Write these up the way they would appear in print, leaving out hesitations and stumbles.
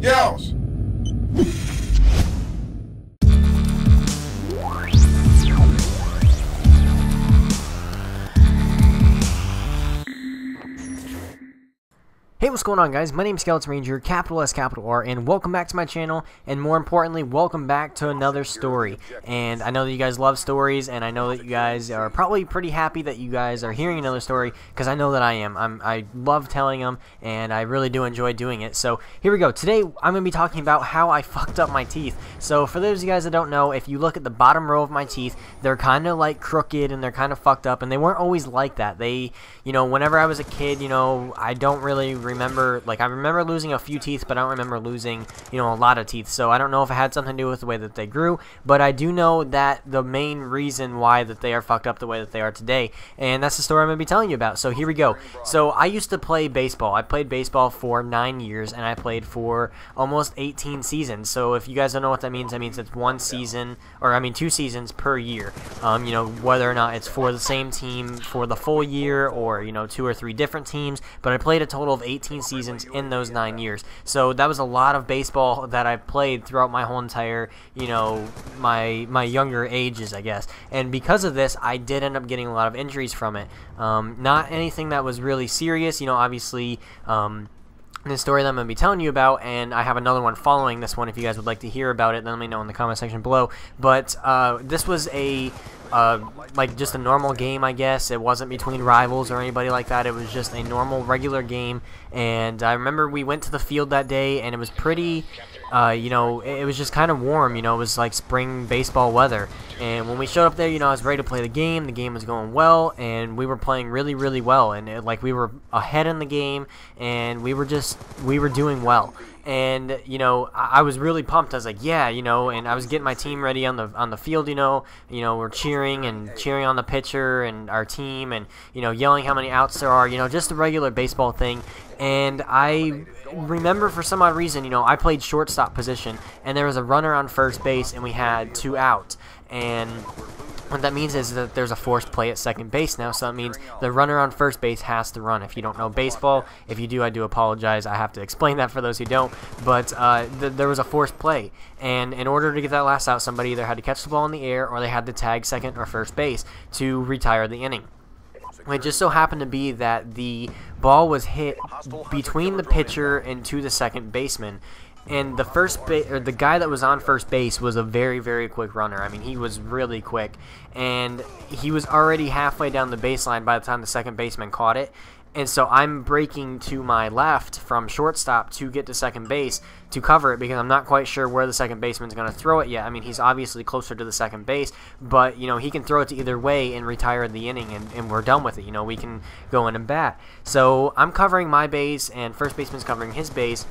Yeousch! Hey, what's going on, guys? My name is Skeleton Ranger, capital S, capital R, and welcome back to my channel, and more importantly, welcome back to another story. And I know that you guys love stories, and I know that you guys are probably pretty happy that you guys are hearing another story, because I know that I am. I love telling them, and I really do enjoy doing it. So, here we go. Today, I'm going to be talking about how I fucked up my teeth. So, for those of you guys that don't know, if you look at the bottom row of my teeth, they're kind of like crooked, and they're kind of fucked up, and they weren't always like that. They, you know, whenever I was a kid, you know, I don't really remember, like, I remember losing a few teeth, but I don't remember losing, you know, a lot of teeth. So I don't know if it had something to do with the way that they grew, but I do know that the main reason why that they are fucked up the way that they are today, and that's the story I'm going to be telling you about. So here we go. So I used to play baseball. I played baseball for 9 years, and I played for almost 18 seasons. So if you guys don't know what that means it's one season, or I mean 2 seasons per year. You know, whether or not it's for the same team for the full year, or, you know, 2 or 3 different teams, but I played a total of 18 seasons in those 9 years. So that was a lot of baseball that I played throughout my whole entire, you know, my younger ages, I guess. And because of this, I did end up getting a lot of injuries from it. Not anything that was really serious, you know, obviously, the story that I'm going to be telling you about, and I have another one following this one. If you guys would like to hear about it, then let me know in the comment section below. But this was a like just a normal game, I guess. It wasn't between rivals or anybody like that. It was just a normal, regular game. And I remember we went to the field that day, and it was pretty, you know, it was just kind of warm. You know, it was like spring baseball weather. And when we showed up there, you know, I was ready to play the game. The game was going well, and we were playing really, really well. And like we were ahead in the game, and we were doing well. And, you know, I was really pumped. I was like, yeah, you know, and I was getting my team ready on the field, you know, we're cheering on the pitcher and our team, and, you know, yelling how many outs there are, you know, just a regular baseball thing. And I remember, for some odd reason, you know, I played shortstop position, and there was a runner on first base, and we had 2 outs. And what that means is that there's a forced play at second base now, so that means the runner on first base has to run. If you don't know baseball, if you do, I do apologize. I have to explain that for those who don't. But there was a forced play, and in order to get that last out, somebody either had to catch the ball in the air, or they had to tag second or first base to retire the inning. It just so happened to be that the ball was hit between the pitcher and to the second baseman. And the guy that was on first base was a very, very quick runner. I mean, he was really quick, and he was already halfway down the baseline by the time the second baseman caught it. And so I'm breaking to my left from shortstop to get to second base to cover it, because I'm not quite sure where the second baseman's going to throw it yet. I mean, he's obviously closer to the second base, but, you know, he can throw it to either way and retire the inning, and we're done with it. You know, we can go in and bat. So I'm covering my base, and first baseman's covering his base.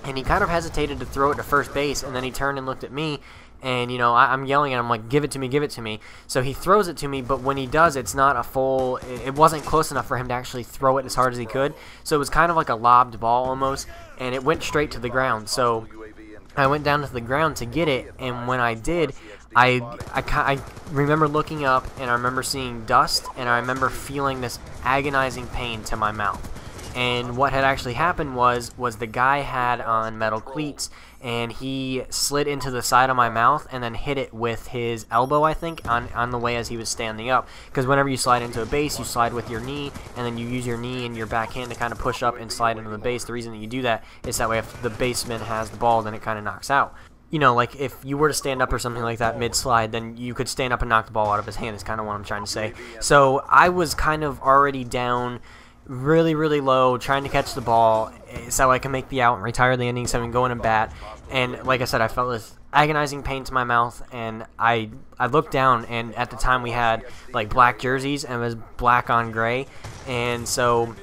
And he kind of hesitated to throw it to first base, and then he turned and looked at me, and, you know, I'm yelling at him, like, give it to me, give it to me. So he throws it to me, but when he does, it's not a full, it wasn't close enough for him to actually throw it as hard as he could. So it was kind of like a lobbed ball almost, and it went straight to the ground. So I went down to the ground to get it, and when I did, I remember looking up, and I remember seeing dust, and I remember feeling this agonizing pain to my mouth. And what had actually happened was the guy had on metal cleats, and he slid into the side of my mouth and then hit it with his elbow, I think, on the way as he was standing up. Because whenever you slide into a base, you slide with your knee, and then you use your knee and your backhand to kind of push up and slide into the base. The reason that you do that is that way if the baseman has the ball, then it kind of knocks out. You know, like if you were to stand up or something like that mid-slide, then you could stand up and knock the ball out of his hand, is kind of what I'm trying to say. So I was kind of already down really, really low, trying to catch the ball so I can make the out and retire the inning so I can go in and bat. And like I said, I felt this agonizing pain to my mouth, and I looked down, and at the time we had like black jerseys, and it was black on gray, and so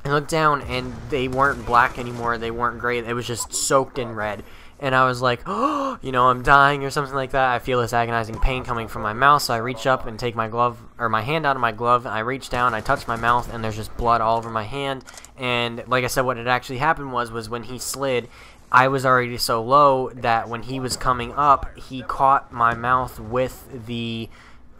I looked down, and they weren't black anymore, they weren't gray, it was just soaked in red. And I was like, oh, you know, I'm dying or something like that. I feel this agonizing pain coming from my mouth, so I reach up and take my glove, or my hand out of my glove, and I reach down, I touch my mouth, and there's just blood all over my hand. And like I said, what had actually happened was when he slid, I was already so low that when he was coming up, he caught my mouth with the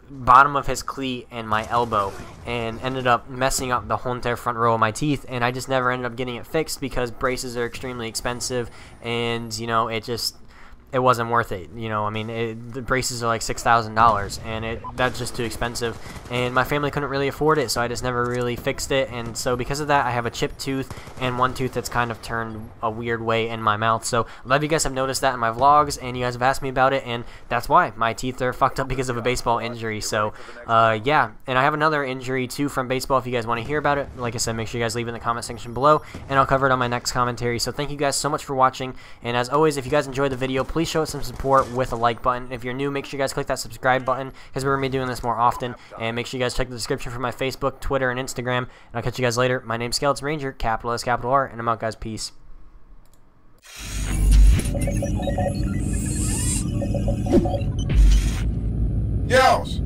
bottom of his cleat and my elbow, and ended up messing up the whole entire front row of my teeth, and I just never ended up getting it fixed because braces are extremely expensive, and you know, it wasn't worth it. You know, I mean, the braces are like $6,000, and that's just too expensive, and my family couldn't really afford it, so I just never really fixed it. And so because of that, I have a chipped tooth and one tooth that's kind of turned a weird way in my mouth. So a lot of you guys have noticed that in my vlogs, and you guys have asked me about it, and that's why my teeth are fucked up because of a baseball injury. So yeah, and I have another injury too from baseball. If you guys want to hear about it, like I said, make sure you guys leave it in the comment section below, and I'll cover it on my next commentary. So thank you guys so much for watching, and as always, if you guys enjoyed the video, please show it some support with a like button. If you're new, make sure you guys click that subscribe button, because we're going to be doing this more often. And make sure you guys check the description for my Facebook, Twitter, and Instagram. And I'll catch you guys later. My name's Skeleton Ranger, capital S, capital R, and I'm out, guys. Peace. Yeousch!